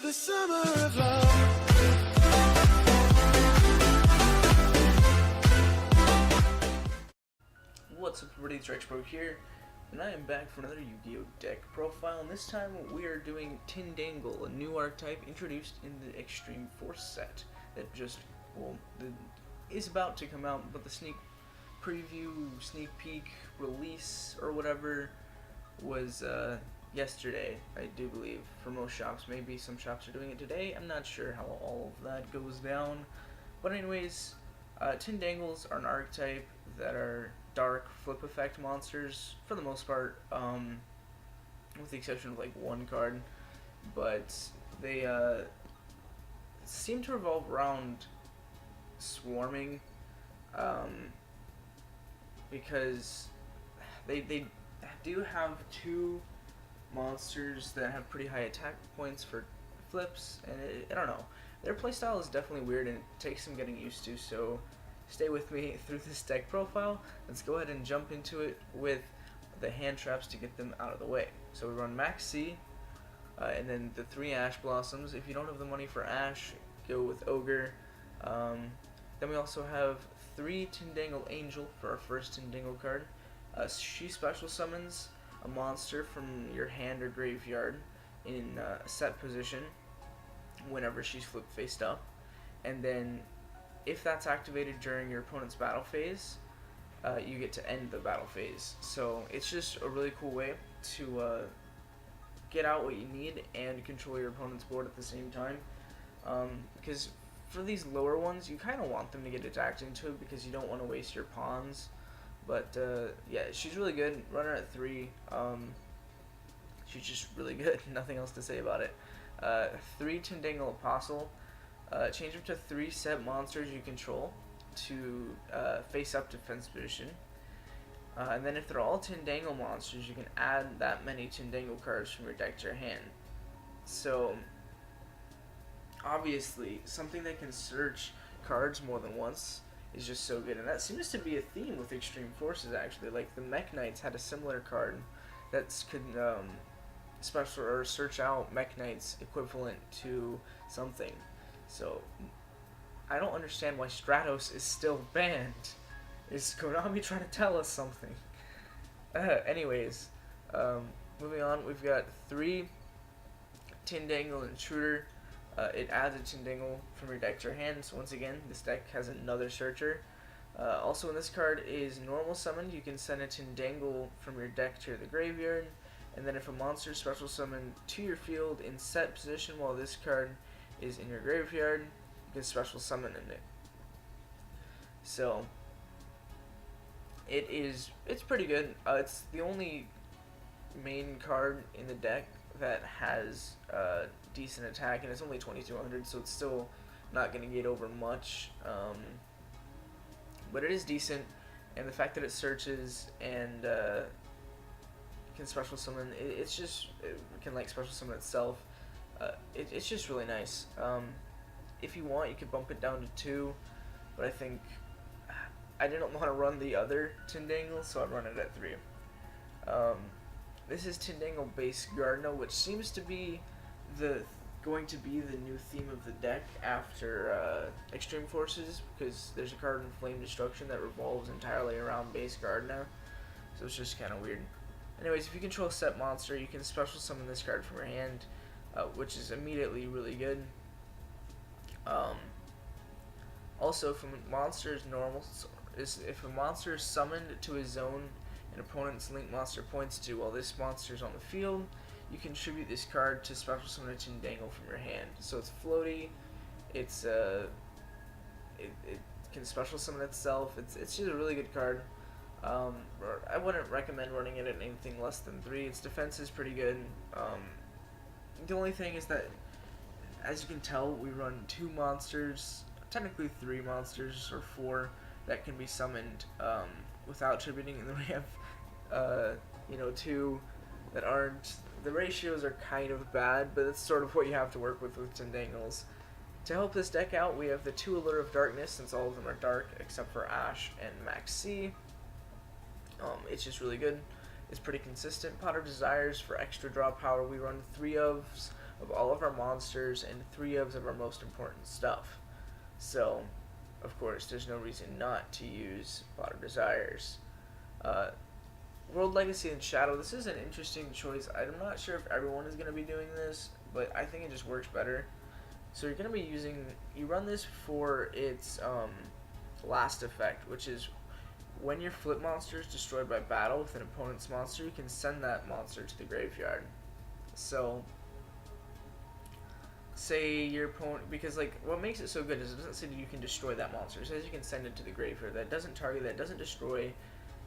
the summer of love. What's up everybody, it's Rexbro here, and I am back for another Yu-Gi-Oh! Deck profile, and this time we are doing Tindangle, a new archetype introduced in the Extreme Force set that just, is about to come out, but the sneak preview, sneak peek, release, or whatever was yesterday, I do believe, for most shops. Maybe some shops are doing it today. I'm not sure how all of that goes down, but anyways, Tindangles are an archetype that are dark flip effect monsters for the most part, with the exception of like one card, but they seem to revolve around swarming, because they do have two monsters that have pretty high attack points for flips, and I don't know, their playstyle is definitely weird and it takes some getting used to, so stay with me through this deck profile. Let's go ahead and jump into it with the hand traps to get them out of the way. So we run Max C, and then the 3 Ash Blossoms. If you don't have the money for Ash, go with Ogre. Then we also have 3 Tindangle Angel for our first Tindangle card. She special summons a monster from your hand or graveyard in a set position whenever she's flipped face up, and then if that's activated during your opponent's battle phase, you get to end the battle phase. So it's just a really cool way to get out what you need and control your opponent's board at the same time. Because for these lower ones, you kind of want them to get attacked into it because you don't want to waste your pawns. But yeah, she's really good. Run her at 3. She's just really good. Nothing else to say about it. 3 Tindangle Apostle. Change up to 3 set monsters you control to face up defense position. And then if they're all Tindangle monsters, you can add that many Tindangle cards from your deck to your hand. So, obviously, something that can search cards more than once is just so good. And that seems to be a theme with Extreme Forces, actually. Like, the Mech Knights had a similar card that could special or search out Mech Knights equivalent to something. So, I don't understand why Stratos is still banned. Is Konami trying to tell us something? Anyways, moving on, we've got 3 Tindangle Intruder. It adds a Tindangle from your deck to your hand, so once again, this deck has another searcher. Also, when this card is normal summoned, you can send a Tindangle from your deck to the graveyard, and then if a monster is special summoned to your field in set position while this card is in your graveyard, you can special summon in it. So it's pretty good. It's the only main card in the deck that has decent attack, and it's only 2200, so it's still not going to get over much, but it is decent, and the fact that it searches and can special summon, it can like special summon itself. It's just really nice. If you want, you could bump it down to 2, but I think I didn't want to run the other Tindangle, so I run it at 3. This is Tindangle Base Gardener, which seems to be going to be the new theme of the deck after Extreme Forces, because there's a card in Flame Destruction that revolves entirely around Base Gardener, so it's just kind of weird. Anyways, if you control a set monster, you can special summon this card from your hand, which is immediately really good. Also, if a monster is summoned to a zone an opponent's link monster points to while this monster is on the field, you contribute this card to special summon a Tindangle from your hand. So it's floaty, it can special summon itself. It's just a really good card. I wouldn't recommend running it at anything less than 3. Its defense is pretty good. The only thing is that, as you can tell, we run 2 monsters, technically 3 monsters or 4 that can be summoned without tributing, and then we have 2 that aren't. The ratios are kind of bad, but that's sort of what you have to work with Tindangles. To help this deck out, we have the 2 Allure of Darkness, since all of them are dark except for Ash and Max C. It's just really good. It's pretty consistent. Pot of Desires for extra draw power. We run 3 ofs of all of our monsters and 3 of our most important stuff. So, of course, there's no reason not to use Pot of Desires. World Legacy and Shadow, this is an interesting choice. I'm not sure if everyone is going to be doing this, but I think it just works better. So you're going to be using, you run this for its last effect, which is when your flip monster is destroyed by battle with an opponent's monster, you can send that monster to the graveyard. So, say your opponent, because like what makes it so good is it doesn't say that you can destroy that monster. It says you can send it to the graveyard. That doesn't target, that doesn't destroy.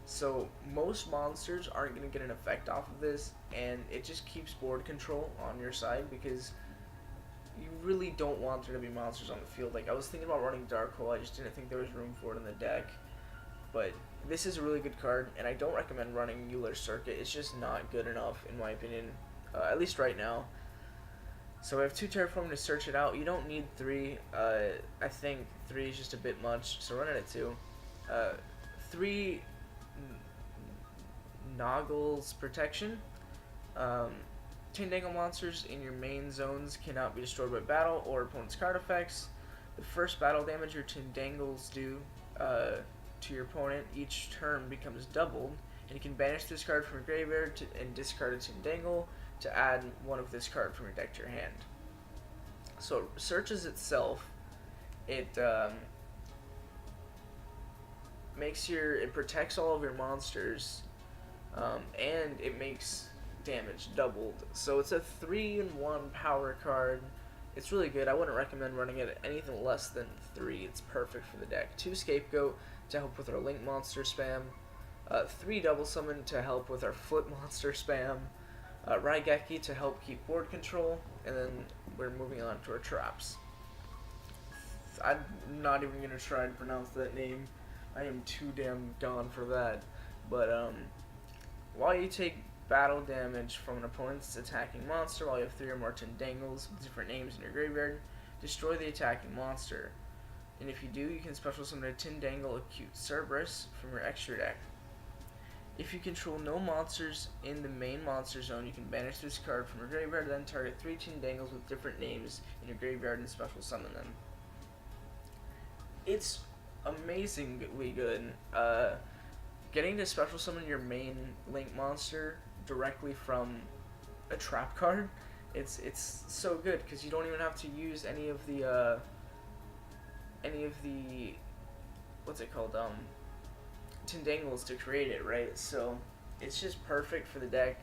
So most monsters aren't going to get an effect off of this, and it just keeps board control on your side because you really don't want there to be monsters on the field. Like I was thinking about running Dark Hole, I just didn't think there was room for it in the deck. But this is a really good card, and I don't recommend running Euler's Circuit. It's just not good enough, in my opinion, at least right now. So I have 2 Terraform to search it out. You don't need 3. I think 3 is just a bit much, so run it at 2. 3 Naugle's Protection. Tindangle monsters in your main zones cannot be destroyed by battle or opponent's card effects. The first battle damage your Tindangles do to your opponent each turn becomes doubled, and you can banish this card from your graveyard and discard a Tindangle to add one of this card from your deck to your hand. So it searches itself. It it protects all of your monsters, and it makes damage doubled. So it's a 3-in-1 power card. It's really good. I wouldn't recommend running it at anything less than 3. It's perfect for the deck. 2 Scapegoat to help with our Link monster spam. 3 Double Summon to help with our Flip monster spam. Raigeki to help keep board control. And then we're moving on to our traps. I'm not even going to try to pronounce that name. I am too damn gone for that. But while you take battle damage from an opponent's attacking monster, while you have 3 or more Tindangles with different names in your graveyard, destroy the attacking monster. And if you do, you can special summon a Tindangle Acute Cerberus from your extra deck. If you control no monsters in the main monster zone, you can banish this card from your graveyard, then target 3 Tindangles with different names in your graveyard and special summon them. It's amazingly good. Getting to special summon your main Link monster directly from a trap card, it's so good because you don't even have to use any of the what's it called, Tindangles to create it, right? So it's just perfect for the deck.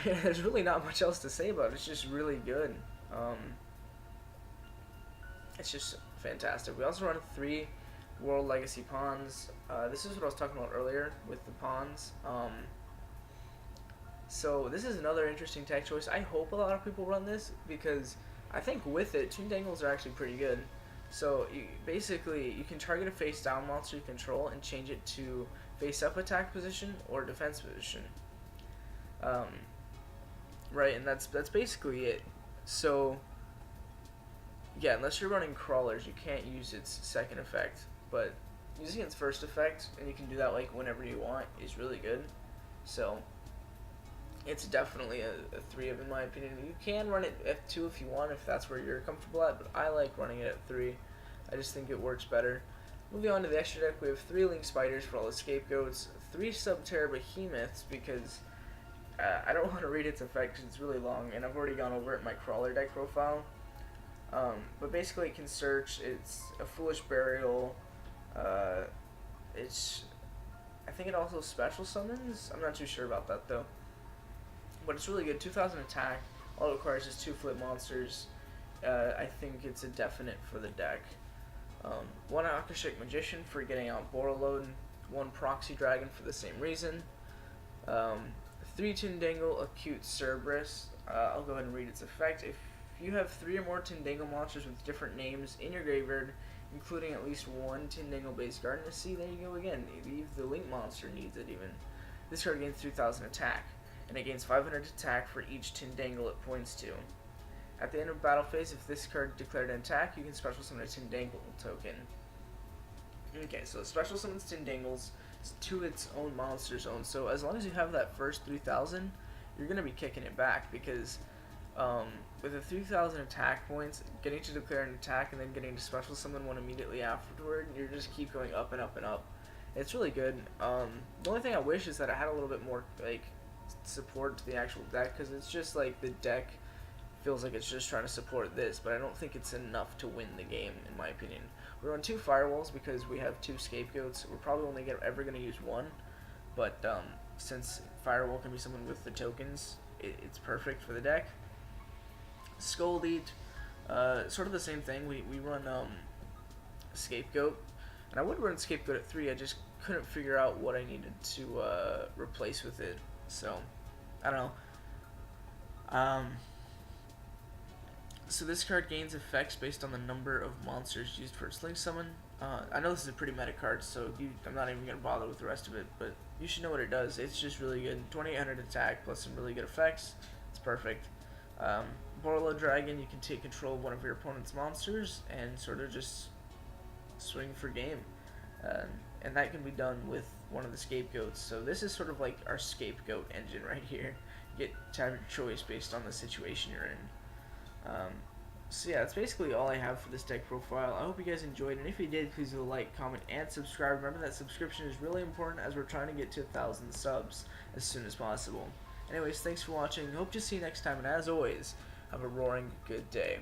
There's really not much else to say about it. It's just really good. It's just fantastic. We also run 3 World Legacy Pawns. This is what I was talking about earlier with the pawns. So this is another interesting tech choice. I hope a lot of people run this because I think with it, Tindangles are actually pretty good. So you can target a face down monster you control and change it to face up attack position or defense position. Right, and that's basically it. So yeah, unless you're running crawlers, you can't use its second effect. But using its first effect, and you can do that like whenever you want, is really good. So it's definitely a 3 in my opinion. You can run it at 2 if you want, if that's where you're comfortable at, but I like running it at 3. I just think it works better. Moving on to the extra deck, we have 3 Link Spiders for all the Scapegoats, 3 Subterra Behemoths because I don't want to read its effect because it's really long, and I've already gone over it in my crawler deck profile. But basically it can search, it's a Foolish Burial, I think it also special summons, I'm not too sure about that though. But it's really good, 2000 attack, all it requires is 2 flip monsters. I think it's a definite for the deck. 1 Akashic Magician for getting out Borreload, 1 Proxy Dragon for the same reason. 3 Tindangle Acute Cerberus, I'll go ahead and read its effect. If you have 3 or more Tindangle monsters with different names in your graveyard, including at least 1 Tindangle based Garden, see, there you go again, the Link monster needs it even. This card gains 3000 attack, and it gains 500 attack for each Tindangle it points to. At the end of battle phase, if this card declared an attack, you can special summon a Tindangle token. Okay, so it special summons Tindangles to its own monster zone, so as long as you have that first 3000, you're going to be kicking it back because with the 3,000 attack points, getting to declare an attack and then getting to special summon one immediately afterward, you just keep going up and up and up. It's really good. The only thing I wish is that I had a little bit more like support to the actual deck, because it's just like the deck feels like it's just trying to support this, but I don't think it's enough to win the game, in my opinion. We're on 2 firewalls because we have 2 scapegoats. We're probably only ever going to use 1, but since firewall can be someone with the tokens, it's perfect for the deck. Scold, sort of the same thing. We run scapegoat, and I would run scapegoat at 3. I just couldn't figure out what I needed to replace with it. So I don't know. So this card gains effects based on the number of monsters used for its link summon. I know this is a pretty meta card, so I'm not even going to bother with the rest of it, but you should know what it does. It's just really good. 2800 attack plus some really good effects. It's perfect. Borla Dragon, you can take control of one of your opponent's monsters and sort of just swing for game. And that can be done with one of the scapegoats. So this is sort of like our scapegoat engine right here. You get to have your choice based on the situation you're in. So yeah, that's basically all I have for this deck profile. I hope you guys enjoyed, and if you did, please leave a like, comment, and subscribe. Remember that subscription is really important as we're trying to get to 1,000 subs as soon as possible. Anyways, thanks for watching. Hope to see you next time, and as always, have a roaring good day.